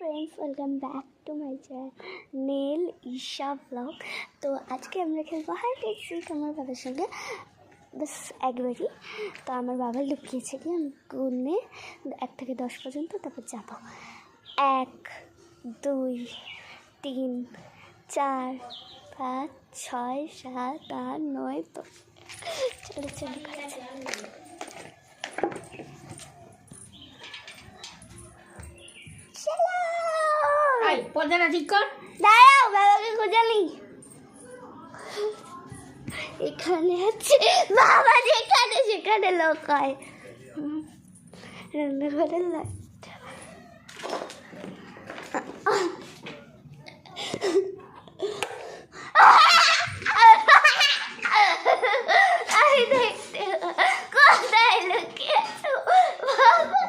Friends welcome back to my channel Isha blog. तो आज के আমরা খেলবো হাইড অ্যান্ড সিক আমার বাবার সঙ্গে বাস একবারই। তো আমার বাবা লুকিয়েছে কি আমি গুনে 1 থেকে 10 পর্যন্ত তারপর যাব। 1 2 3 4 5 6 7 8 9 10 চলো চলো খাচ্ছি। পর্দাটা ঠিক কর, দাঁড়াও বাবাকে খোঁজালি। এখানে আছে বাবা, যেখানে সেখানে লোক হয়। রান্নাঘরের লাইট আমি দেখতে কোথায় লুকিয়েছো বাবা।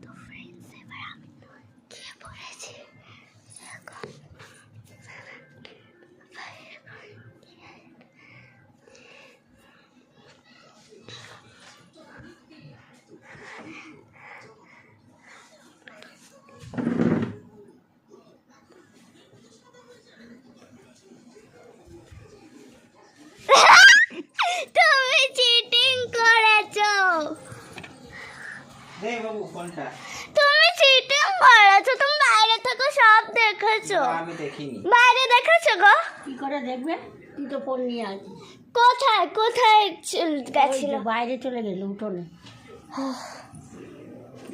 তো ফ্রেন্ডস এবার আমি গিয়ে পড়েছি। তুমি চিটিং করেছো, বাবু কোনটা? তুমি চিটিং করেছো, তুমি বাইরে থেকে সব দেখেছো। আমি দেখিনি। বাইরে দেখেছো গো? কি করে দেখবে? তুই তো ফোন নিয়ে আসবি। কোথায় কোথায় গেছিল? বাইরে চলে গেল উঠোনে।